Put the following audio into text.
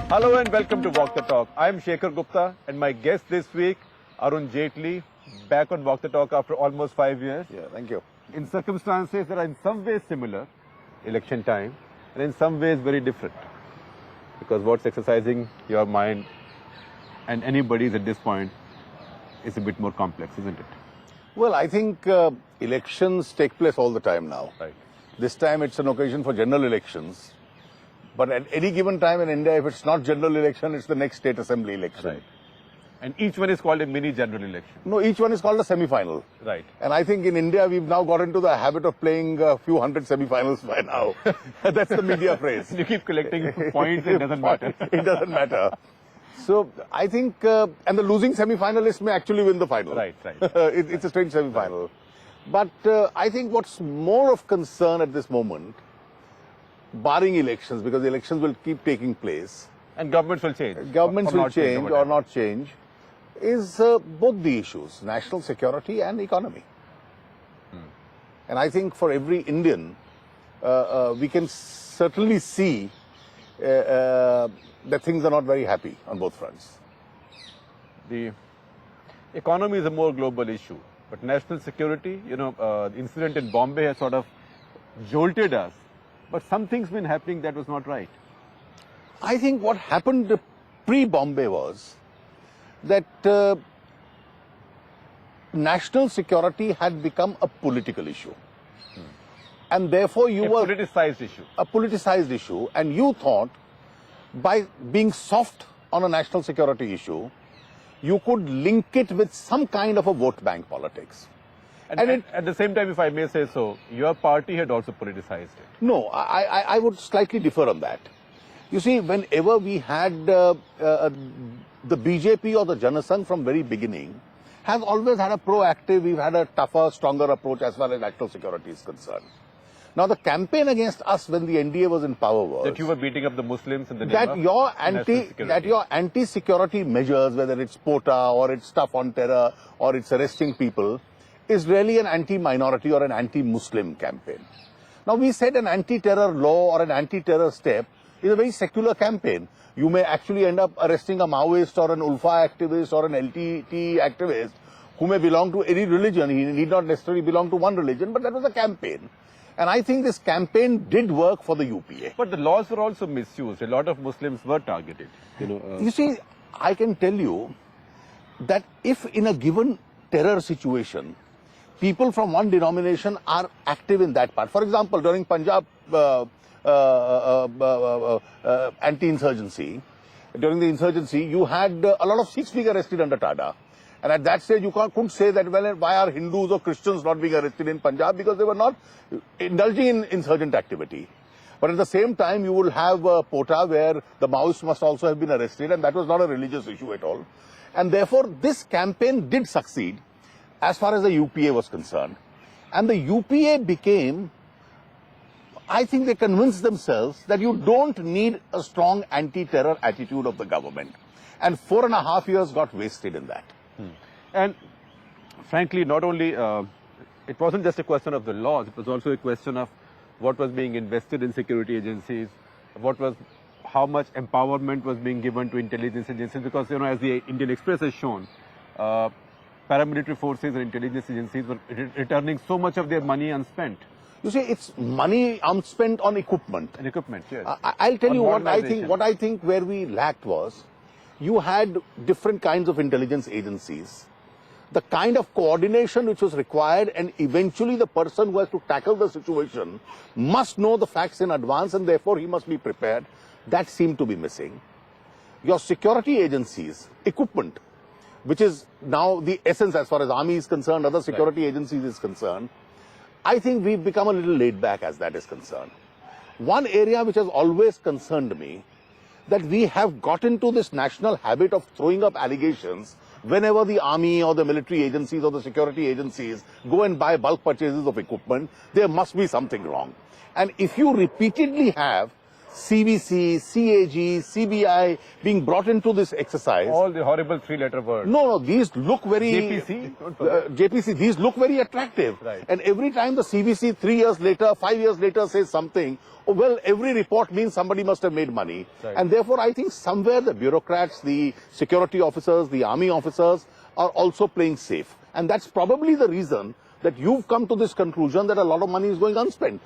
Hello and welcome to Walk the Talk. I am Shekhar Gupta and my guest this week, Arun Jaitley, back on Walk the Talk after almost 5 years. Yeah, thank you. In circumstances that are in some ways similar, election time, and in some ways very different. Because what's exercising your mind and anybody's at this point is a bit more complex, isn't it? Well, I think elections take place all the time now. Right. This time it's an occasion for general elections. But at any given time in India, if it's not general election, it's the next state assembly election. Right. And each one is called a mini general election. No, each one is called a semi-final. Right. And I think in India, we've now got into the habit of playing a few hundred semi-finals by now. That's the media phrase. You keep collecting points, it doesn't matter. It doesn't matter. So I think, and the losing semi-finalist may actually win the final. Right, right. It's a strange semi-final. But I think what's more of concern at this moment, barring elections, because elections will keep taking place. And governments will change. Governments will change or not change, is both the issues, national security and economy. And I think for every Indian, we can certainly see that things are not very happy on both fronts. The economy is a more global issue, but national security, the incident in Bombay has sort of jolted us, but something's been happening that was not right. I think what happened pre-Bombay was that national security had become a political issue. And therefore you were... A politicized issue. A politicized issue. And you thought by being soft on a national security issue, you could link it with some kind of a vote bank politics. And at the same time, if I may say so, your party had also politicized it. No, I would slightly differ on that. You see, whenever we had the BJP or the Janasangh from very beginning, has always had a proactive, we've had a tougher, stronger approach as far as national security is concerned. Now, the campaign against us when the NDA was in power was... That you were beating up the Muslims in the name that of your anti-security measures, whether it's POTA or it's tough on terror or it's arresting people, is really an anti-minority or an anti-Muslim campaign. Now, we said an anti-terror law or an anti-terror step is a very secular campaign. You may actually end up arresting a Maoist or an Ulfa activist or an LTT activist who may belong to any religion. He need not necessarily belong to one religion, but that was a campaign. And I think this campaign did work for the UPA. But the laws were also misused. A lot of Muslims were targeted. You see, I can tell you that if in a given terror situation, people from one denomination are active in that part. For example, during Punjab anti-insurgency, during the insurgency, you had a lot of Sikhs being arrested under Tada. And at that stage, you couldn't say that, well, why are Hindus or Christians not being arrested in Punjab? Because they were not indulging in insurgent activity. But at the same time, you will have POTA where the Maoists must also have been arrested, and that was not a religious issue at all. And therefore, this campaign did succeed as far as the UPA was concerned. And the UPA became, I think they convinced themselves that you don't need a strong anti-terror attitude of the government. And 4.5 years got wasted in that. And frankly, not only, it wasn't just a question of the laws, it was also a question of what was being invested in security agencies, how much empowerment was being given to intelligence agencies, because, as the Indian Express has shown, paramilitary forces and intelligence agencies were returning so much of their money unspent. You see, it's money unspent on equipment. And equipment, yes. I'll tell you what I think where we lacked was, you had different kinds of intelligence agencies. The kind of coordination which was required, and eventually the person who has to tackle the situation must know the facts in advance, and therefore he must be prepared. That seemed to be missing. Your security agencies, equipment, which is now the essence as far as army is concerned, other security agencies is concerned, I think we've become a little laid back as that is concerned. One area which has always concerned me, that we have got into this national habit of throwing up allegations whenever the army or the military agencies or the security agencies go and buy bulk purchases of equipment, there must be something wrong. And if you repeatedly have CVC, CAG, CBI being brought into this exercise. All the horrible three-letter words. No, these look very... JPC? Don't forget. JPC, these look very attractive. Right. And every time the CVC 3 years later, 5 years later says something, oh, well, every report means somebody must have made money. Right. And therefore, I think somewhere the bureaucrats, the security officers, the army officers are also playing safe. And that's probably the reason that you've come to this conclusion that a lot of money is going unspent.